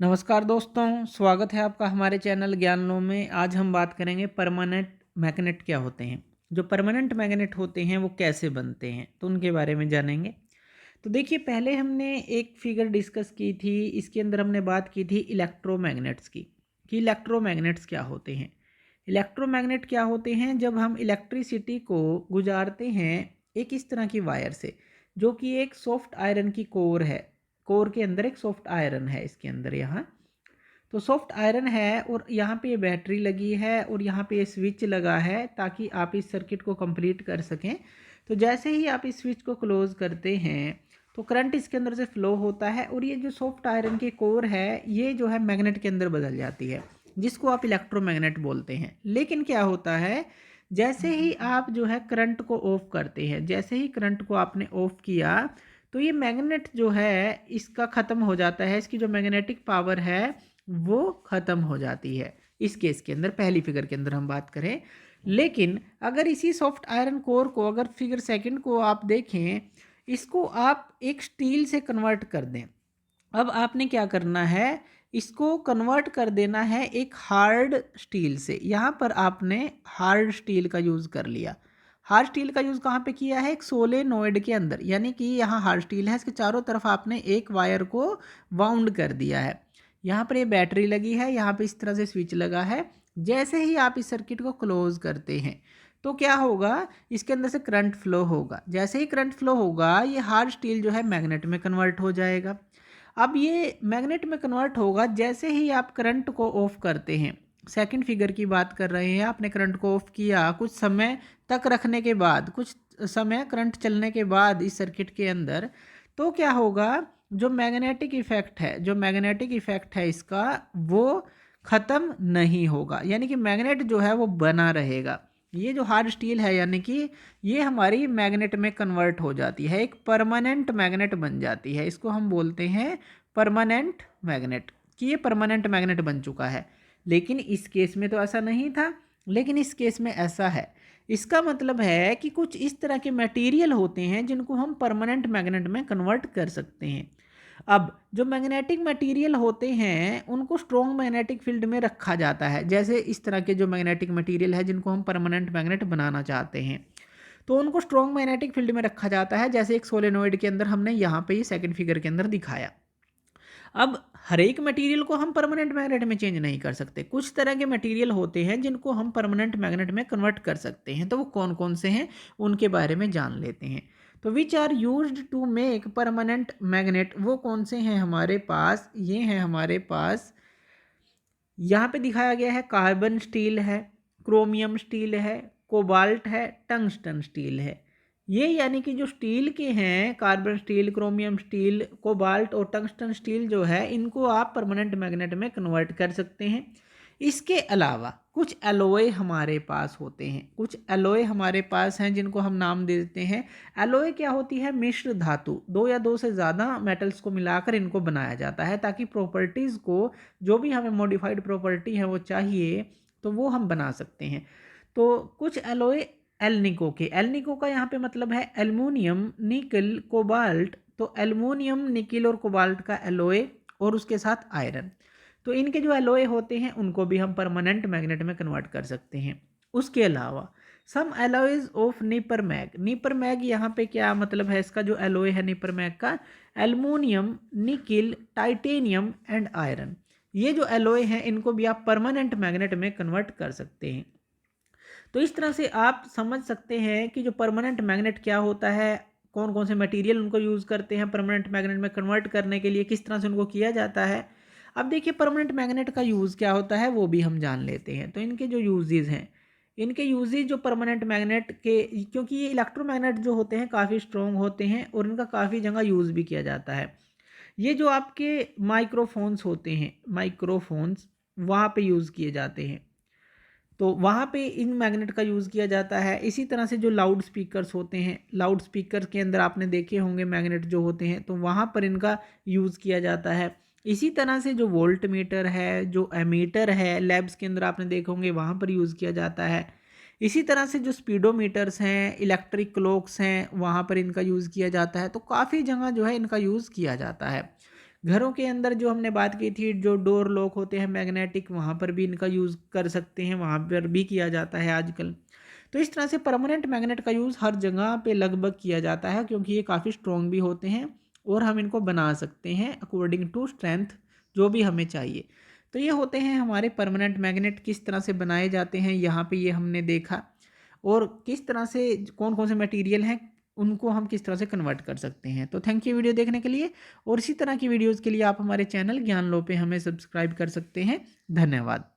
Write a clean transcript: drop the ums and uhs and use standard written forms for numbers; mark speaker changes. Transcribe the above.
Speaker 1: नमस्कार दोस्तों, स्वागत है आपका हमारे चैनल ज्ञानलों में। आज हम बात करेंगे परमानेंट मैग्नेट क्या होते हैं। जो परमानेंट मैग्नेट होते हैं वो कैसे बनते हैं, तो उनके बारे में जानेंगे। तो देखिए, पहले हमने एक फिगर डिस्कस की थी, इसके अंदर हमने बात की थी इलेक्ट्रोमैग्नेट्स की, कि इलेक्ट्रोमैग्नेट्स क्या होते हैं। इलेक्ट्रोमैग्नेट क्या होते हैं, जब हम इलेक्ट्रिसिटी को गुजारते हैं एक इस तरह की वायर से, जो कि एक सॉफ्ट आयरन की कोर है। कोर के अंदर एक सॉफ्ट आयरन है, इसके अंदर यहाँ तो सॉफ्ट आयरन है और यहाँ पे ये बैटरी लगी है और यहाँ पे ये स्विच लगा है ताकि आप इस सर्किट को कंप्लीट कर सकें। तो जैसे ही आप इस स्विच को क्लोज करते हैं तो करंट इसके अंदर से फ्लो होता है और ये जो सॉफ्ट आयरन की कोर है ये जो है मैग्नेट के अंदर बदल जाती है, जिसको आप इलेक्ट्रोमैग्नेट बोलते हैं। लेकिन क्या होता है, जैसे ही आप जो है करंट को ऑफ करते हैं, जैसे ही करंट को आपने ऑफ किया तो ये मैग्नेट जो है इसका ख़त्म हो जाता है, इसकी जो मैग्नेटिक पावर है वो ख़त्म हो जाती है। इस केस के अंदर, पहली फिगर के अंदर हम बात करें। लेकिन अगर इसी सॉफ्ट आयरन कोर को, अगर फिगर सेकंड को आप देखें, इसको आप एक स्टील से कन्वर्ट कर दें। अब आपने क्या करना है, इसको कन्वर्ट कर देना है एक हार्ड स्टील से। यहाँ पर आपने हार्ड स्टील का यूज़ कर लिया। हार्ड स्टील का यूज़ कहाँ पे किया है, एक सोलेनोइड के अंदर, यानी कि यहाँ हार्ड स्टील है, इसके चारों तरफ आपने एक वायर को वाउंड कर दिया है। यहाँ पर ये बैटरी लगी है, यहाँ पे इस तरह से स्विच लगा है। जैसे ही आप इस सर्किट को क्लोज करते हैं तो क्या होगा, इसके अंदर से करंट फ्लो होगा। जैसे ही करंट फ्लो होगा ये हार्ड स्टील जो है मैग्नेट में कन्वर्ट हो जाएगा। अब ये मैग्नेट में कन्वर्ट होगा जैसे ही आप करंट को ऑफ करते हैं। सेकंड फिगर की बात कर रहे हैं, आपने करंट को ऑफ किया, कुछ समय तक रखने के बाद, कुछ समय करंट चलने के बाद इस सर्किट के अंदर, तो क्या होगा, जो मैग्नेटिक इफेक्ट है, जो मैग्नेटिक इफेक्ट है इसका, वो ख़त्म नहीं होगा। यानी कि मैग्नेट जो है वो बना रहेगा। ये जो हार्ड स्टील है, यानी कि ये हमारी मैग्नेट में कन्वर्ट हो जाती है, एक परमानेंट मैग्नेट बन जाती है। इसको हम बोलते हैं परमानेंट मैग्नेट, कि ये परमानेंट मैग्नेट बन चुका है। लेकिन इस केस में तो ऐसा नहीं था, लेकिन इस केस में ऐसा है। इसका मतलब है कि कुछ इस तरह के मटेरियल होते हैं जिनको हम परमानेंट मैग्नेट में कन्वर्ट कर सकते हैं। अब जो मैग्नेटिक मटेरियल होते हैं उनको स्ट्रॉन्ग मैग्नेटिक फील्ड में रखा जाता है। जैसे इस तरह के जो मैग्नेटिक मटेरियल है जिनको हम परमानेंट मैग्नेट बनाना चाहते हैं, तो उनको स्ट्रॉन्ग मैग्नेटिक फील्ड में रखा जाता है, जैसे एक सोलेनोइड के अंदर हमने यहाँ पे ये सेकंड फिगर के अंदर दिखाया। अब हर एक मटेरियल को हम परमानेंट मैग्नेट में चेंज नहीं कर सकते। कुछ तरह के मटेरियल होते हैं जिनको हम परमानेंट मैग्नेट में कन्वर्ट कर सकते हैं। तो वो कौन कौन से हैं उनके बारे में जान लेते हैं। तो which are used to make permanent magnet, वो कौन से हैं हमारे पास, ये हैं हमारे पास, यहाँ पे दिखाया गया है। कार्बन स्टील है, क्रोमियम स्टील है, कोबाल्ट है, टंगस्टन स्टील है। ये यानी कि जो स्टील के हैं, carbon steel, chromium steel, cobalt और टंगस्टन स्टील जो है, इनको आप परमानेंट मैग्नेट में कन्वर्ट कर सकते हैं। इसके अलावा कुछ एलोय हमारे पास होते हैं, कुछ एलोय हमारे पास हैं जिनको हम नाम दे देते हैं। एलोय क्या होती है, मिश्र धातु, दो या दो से ज़्यादा मेटल्स को मिलाकर इनको बनाया जाता है ताकि प्रॉपर्टीज़ को, जो भी हमें मॉडिफाइड प्रॉपर्टी है वो चाहिए, तो वो हम बना सकते हैं। तो कुछ एलोय एल्निको के, एल्निको का यहाँ पे मतलब है एल्युमिनियम, निकल, कोबाल्ट। तो एल्युमिनियम, निकल और कोबाल्ट का एलोय और उसके साथ आयरन, तो इनके जो एलोय होते हैं उनको भी हम परमानेंट मैग्नेट में कन्वर्ट कर सकते हैं। उसके अलावा some alloys of nipermag, nipermag यहाँ पे क्या मतलब है, इसका जो एलोय है नीपर मैग का, aluminium, nickel, titanium and iron. ये जो एलोय हैं इनको भी आप परमानेंट मैग्नेट में कन्वर्ट कर सकते हैं। तो इस तरह से आप समझ सकते हैं कि जो परमानेंट मैग्नेट क्या होता है, कौन कौन से मटेरियल उनको यूज़ करते हैं परमानेंट मैग्नेट में कन्वर्ट करने के लिए, किस तरह से उनको किया जाता है। अब देखिए, परमानेंट मैग्नेट का यूज़ क्या होता है वो भी हम जान लेते हैं। तो इनके जो यूजेज हैं, इनके यूजेज जो परमानेंट मैग्नेट के, क्योंकि ये इलेक्ट्रोमैग्नेट जो होते हैं काफ़ी स्ट्रॉन्ग होते हैं और इनका काफ़ी जगह यूज़ भी किया जाता है। ये जो आपके माइक्रोफोन्स होते हैं, माइक्रोफोन्स वहाँ पे यूज़ किए जाते हैं, तो वहाँ पे इन मैग्नेट का यूज़ किया जाता है। इसी तरह से जो लाउड स्पीकर्स होते हैं, लाउड स्पीकर के अंदर आपने देखे होंगे मैग्नेट जो होते हैं, तो वहाँ पर इनका यूज़ किया जाता है। इसी तरह से जो वोल्ट मीटर है, जो एमीटर है, लैब्स के अंदर आपने देखे होंगे वहाँ पर यूज़ किया जाता है। इसी तरह से जो स्पीडोमीटर्स हैं, इलेक्ट्रिक क्लॉक्स हैं, वहाँ पर इनका यूज़ किया जाता है। तो काफ़ी जगह जो है इनका यूज़ किया जाता है। घरों के अंदर जो हमने बात की थी, जो डोर लॉक होते हैं मैग्नेटिक, वहाँ पर भी इनका यूज़ कर सकते हैं, वहाँ पर भी किया जाता है आजकल। तो इस तरह से परमानेंट मैग्नेट का यूज़ हर जगह पे लगभग किया जाता है, क्योंकि ये काफ़ी स्ट्रॉन्ग भी होते हैं और हम इनको बना सकते हैं अकॉर्डिंग टू स्ट्रेंथ जो भी हमें चाहिए। तो ये होते हैं हमारे परमानेंट मैग्नेट। किस तरह से बनाए जाते हैं यहाँ पे ये हमने देखा, और किस तरह से कौन कौन से मटेरियल हैं उनको हम किस तरह से कन्वर्ट कर सकते हैं। तो थैंक यू वीडियो देखने के लिए, और इसी तरह की वीडियोज़ के लिए आप हमारे चैनल ज्ञान लो पे हमें सब्सक्राइब कर सकते हैं। धन्यवाद।